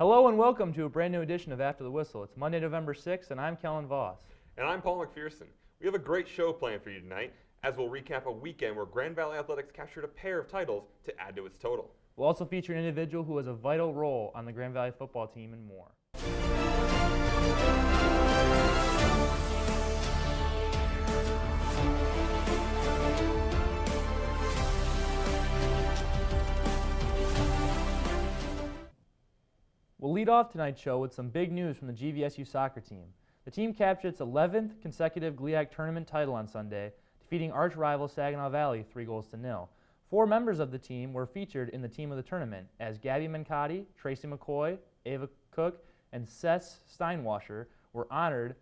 Hello and welcome to a brand new edition of After the Whistle. It's Monday, November 6th, and I'm Kellen Voss. And I'm Paul McPherson. We have a great show planned for you tonight, as we'll recap a weekend where Grand Valley Athletics captured a pair of titles to add to its total. We'll also feature an individual who has a vital role on the Grand Valley football team and more. We'll lead off tonight's show with some big news from the GVSU soccer team. The team captured its 11th consecutive GLIAC tournament title on Sunday, defeating arch rival Saginaw Valley 3-0. 4 members of the team were featured in the team of the tournament, as Gabby Mancotti, Tracy McCoy, Ava Cook, and Seth Steinwasser were honored.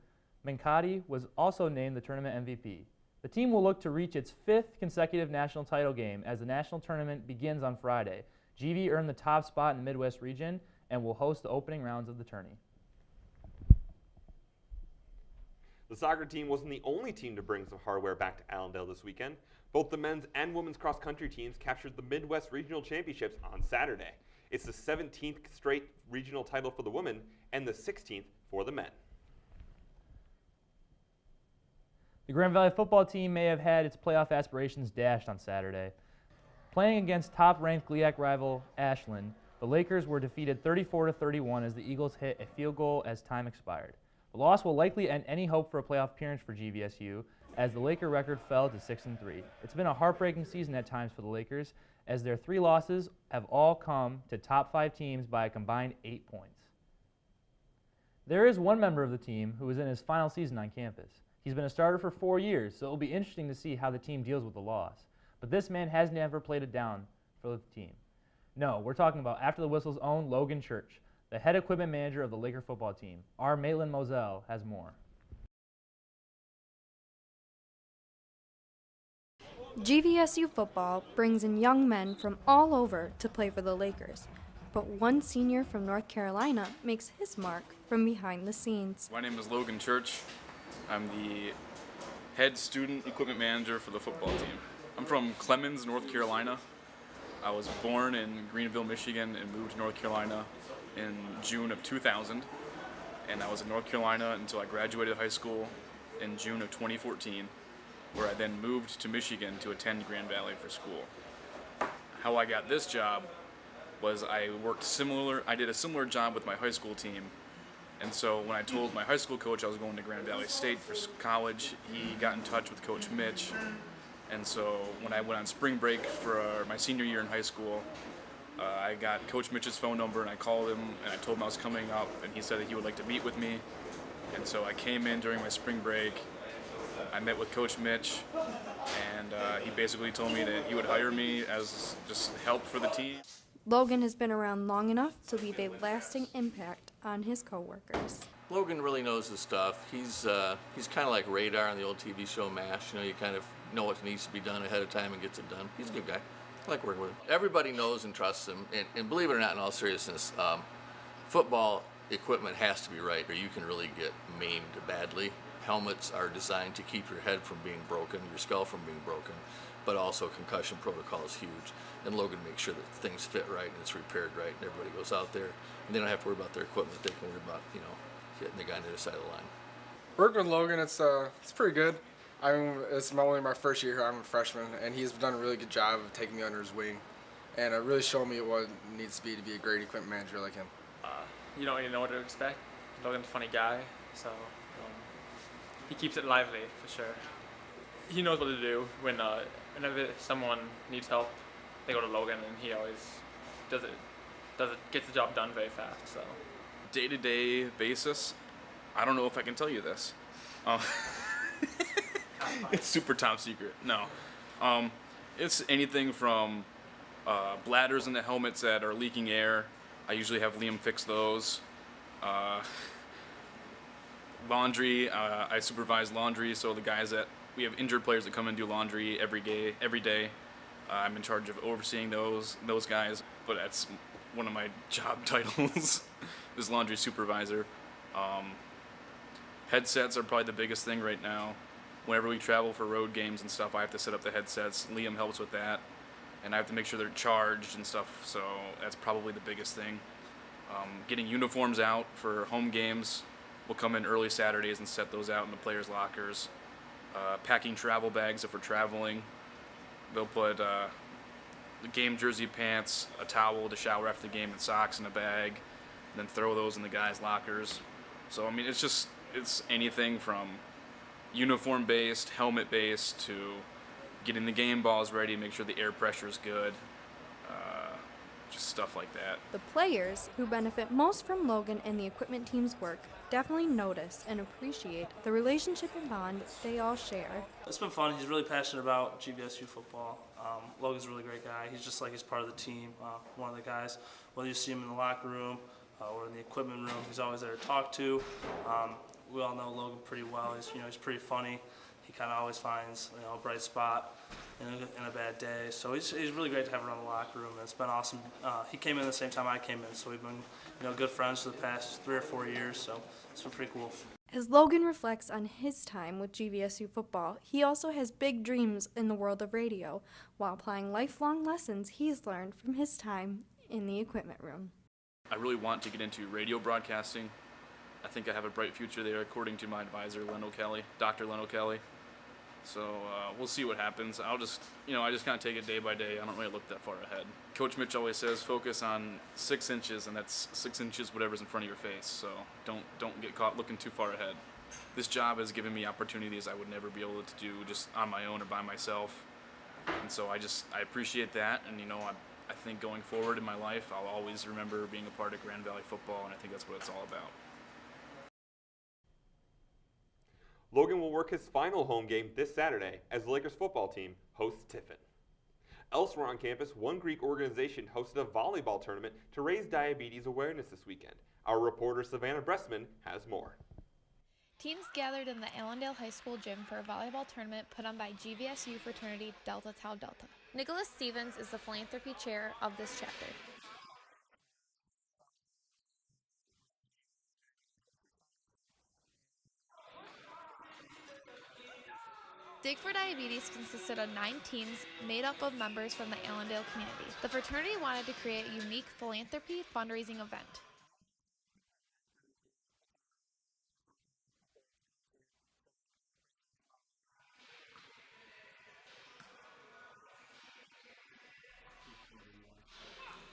Mancotti was also named the tournament MVP. The team will look to reach its 5th consecutive national title game as the national tournament begins on Friday. GV earned the top spot in the Midwest region and will host the opening rounds of the tourney. The soccer team wasn't the only team to bring some hardware back to Allendale this weekend. Both the men's and women's cross-country teams captured the Midwest Regional Championships on Saturday. It's the 17th straight regional title for the women and the 16th for the men. The Grand Valley football team may have had its playoff aspirations dashed on Saturday. Playing against top-ranked GLIAC rival Ashland, the Lakers were defeated 34-31 as the Eagles hit a field goal as time expired. The loss will likely end any hope for a playoff appearance for GVSU, as the Laker record fell to 6-3. It's been a heartbreaking season at times for the Lakers, as their 3 losses have all come to top 5 teams by a combined 8 points. There is one member of the team who is in his final season on campus. He's been a starter for 4 years, so it will be interesting to see how the team deals with the loss. But this man has never played it down for the team. No, we're talking about After the Whistle's own Logan Church, the head equipment manager of the Laker football team. Our Maitland Moselle has more. GVSU Football brings in young men from all over to play for the Lakers. But one senior from North Carolina makes his mark from behind the scenes. My name is Logan Church. I'm the head student equipment manager for the football team. I'm from Clemens, North Carolina. I was born in Greenville, Michigan, and moved to North Carolina in June of 2000. And I was in North Carolina until I graduated high school in June of 2014, where I then moved to Michigan to attend Grand Valley for school. How I got this job was I did a similar job with my high school team. And so when I told my high school coach I was going to Grand Valley State for college, he got in touch with Coach Mitch. And so when I went on spring break for my senior year in high school, I got Coach Mitch's phone number and I called him and I told him I was coming up, and he said that he would like to meet with me. And so I came in during my spring break. I met with Coach Mitch, and he basically told me that he would hire me as just help for the team. Logan has been around long enough to leave a lasting impact on his coworkers. Logan really knows his stuff. He's kind of like Radar on the old TV show MASH. You kind of know what needs to be done ahead of time and gets it done. He's a good guy. I like working with him. Everybody knows and trusts him. And believe it or not, in all seriousness, football equipment has to be right, or you can really get maimed badly. Helmets are designed to keep your head from being broken, your skull from being broken, but also concussion protocol is huge. And Logan makes sure that things fit right and it's repaired right, and everybody goes out there and they don't have to worry about their equipment. They can worry about, hitting the guy on the other side of the line. Working with Logan, it's pretty good. I mean, it's only my first year here. I'm a freshman, and he's done a really good job of taking me under his wing and really showing me what it needs to be a great equipment manager like him. You don't really know what to expect. Logan's a funny guy, so he keeps it lively for sure. He knows what to do whenever someone needs help. They go to Logan, and he always gets the job done very fast. So, Day-to-day basis, I don't know if I can tell you this. It's super top secret. No, it's anything from bladders in the helmets that are leaking air. I usually have Liam fix those. Laundry, I supervise laundry, so we have injured players that come and do laundry every day. I'm in charge of overseeing those guys, but that's one of my job titles is laundry supervisor. Headsets are probably the biggest thing right now. Whenever we travel for road games and stuff, I have to set up the headsets. Liam helps with that, and I have to make sure they're charged and stuff, so that's probably the biggest thing. Getting uniforms out for home games. We'll come in early Saturdays and set those out in the players' lockers. Packing travel bags if we're traveling. They'll put the game jersey, pants, a towel to shower after the game, and socks in a bag, and then throw those in the guys' lockers. So, I mean, it's anything from uniform-based, helmet-based, to getting the game balls ready, make sure the air pressure is good, just stuff like that. The players, who benefit most from Logan and the equipment team's work, definitely notice and appreciate the relationship and bond they all share. It's been fun. He's really passionate about GVSU football. Logan's a really great guy. He's just like he's part of the team, one of the guys. Whether you see him in the locker room or in the equipment room, he's always there to talk to. We all know Logan pretty well. He's pretty funny. He kind of always finds a bright spot in a bad day. So he's really great to have around the locker room. And it's been awesome. He came in the same time I came in, so we've been good friends for the past 3 or 4 years. So it's been pretty cool. As Logan reflects on his time with GVSU football, he also has big dreams in the world of radio while applying lifelong lessons he's learned from his time in the equipment room. I really want to get into radio broadcasting. I think I have a bright future there, according to my advisor, Dr. Leno Kelly. So we'll see what happens. I just kind of take it day by day. I don't really look that far ahead. Coach Mitch always says, focus on 6 inches, and that's 6 inches whatever's in front of your face. So don't get caught looking too far ahead. This job has given me opportunities I would never be able to do just on my own or by myself. And so I appreciate that. And I think going forward in my life, I'll always remember being a part of Grand Valley football, and I think that's what it's all about. Logan will work his final home game this Saturday as the Lakers football team hosts Tiffin. Elsewhere on campus, one Greek organization hosted a volleyball tournament to raise diabetes awareness this weekend. Our reporter Savannah Bressman has more. Teams gathered in the Allendale High School gym for a volleyball tournament put on by GVSU fraternity Delta Tau Delta. Nicholas Stevens is the philanthropy chair of this chapter. Dig for Diabetes consisted of 9 teams made up of members from the Allendale community. The fraternity wanted to create a unique philanthropy fundraising event.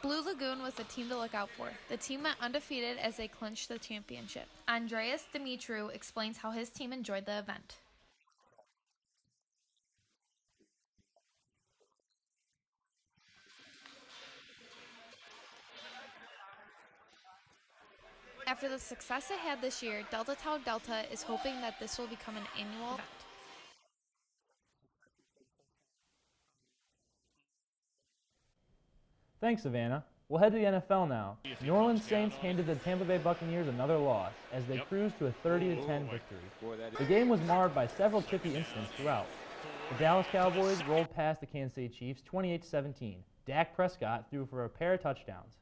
Blue Lagoon was the team to look out for. The team went undefeated as they clinched the championship. Andreas Dimitru explains how his team enjoyed the event. After the success it had this year, Delta Tau Delta is hoping that this will become an annual event. Thanks, Savannah. We'll head to the NFL now. New Orleans Saints handed the Tampa Bay Buccaneers another loss as they cruised to a 30-10 victory. The game was marred by several chippy incidents throughout. The Dallas Cowboys rolled past the Kansas City Chiefs 28-17. Dak Prescott threw for a pair of touchdowns.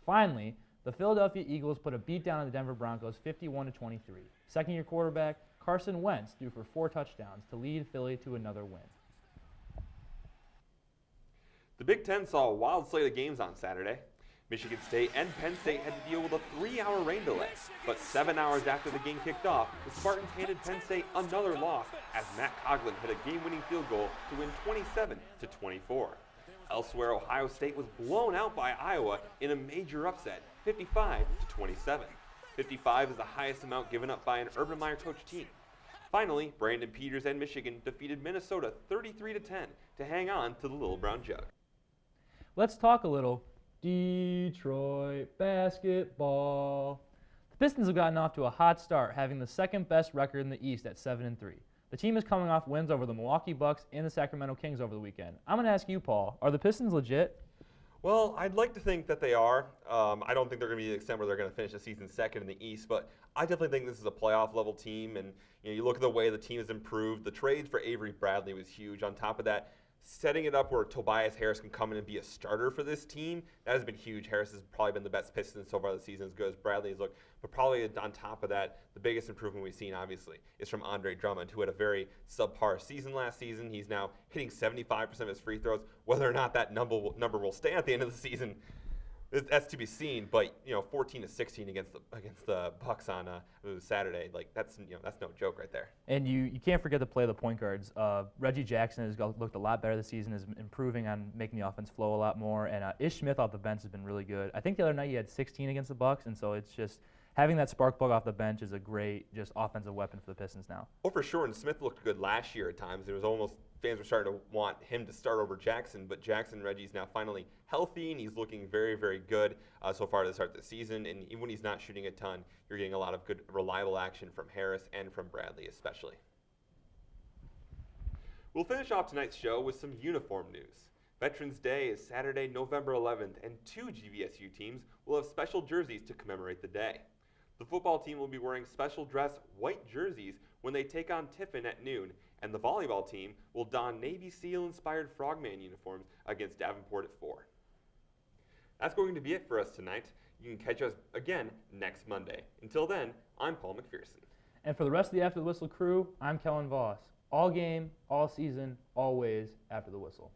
Finally, the Philadelphia Eagles put a beat down on the Denver Broncos 51-23. Second-year quarterback Carson Wentz threw for 4 touchdowns to lead Philly to another win. The Big Ten saw a wild slate of games on Saturday. Michigan State and Penn State had to deal with a 3-hour rain delay, but 7 hours after the game kicked off, the Spartans handed Penn State another loss as Matt Coughlin hit a game-winning field goal to win 27-24. Elsewhere, Ohio State was blown out by Iowa in a major upset, 55-27. 55 is the highest amount given up by an Urban Meyer coached team. Finally, Brandon Peters and Michigan defeated Minnesota 33-10 to hang on to the Little Brown Jug. Let's talk a little Detroit basketball. The Pistons have gotten off to a hot start, having the second best record in the East at 7-3. The team is coming off wins over the Milwaukee Bucks and the Sacramento Kings over the weekend. I'm going to ask you, Paul, are the Pistons legit? Well, I'd like to think that they are. I don't think they're going to be to the extent where they're going to finish the season second in the East, but I definitely think this is a playoff level team. And you look at the way the team has improved. The trade for Avery Bradley was huge. On top of that, setting it up where Tobias Harris can come in and be a starter for this team, that has been huge. Harris has probably been the best Piston so far this season, as good as Bradley has looked. But probably on top of that, the biggest improvement we've seen, obviously, is from Andre Drummond, who had a very subpar season last season. He's now hitting 75% of his free throws. Whether or not that number will stay at the end of the season, That's to be seen, but 14-16 against the Bucks on Saturday, like that's no joke right there. And you can't forget to play the point guards. Reggie Jackson has looked a lot better this season, is improving on making the offense flow a lot more, and Ish Smith off the bench has been really good. I think the other night he had 16 against the Bucks, and so it's just having that spark plug off the bench is a great just offensive weapon for the Pistons now. Oh, for sure, and Smith looked good last year at times. It was almost fans were starting to want him to start over Jackson, but Jackson Reggie's now finally healthy, and he's looking very, very good so far to start the season. And even when he's not shooting a ton, you're getting a lot of good, reliable action from Harris and from Bradley especially. We'll finish off tonight's show with some uniform news. Veterans Day is Saturday, November 11th, and 2 GVSU teams will have special jerseys to commemorate the day. The football team will be wearing special dress white jerseys when they take on Tiffin at noon, and the volleyball team will don Navy SEAL-inspired Frogman uniforms against Davenport at 4. That's going to be it for us tonight. You can catch us again next Monday. Until then, I'm Paul McPherson. And for the rest of the After the Whistle crew, I'm Kellen Voss. All game, all season, always after the whistle.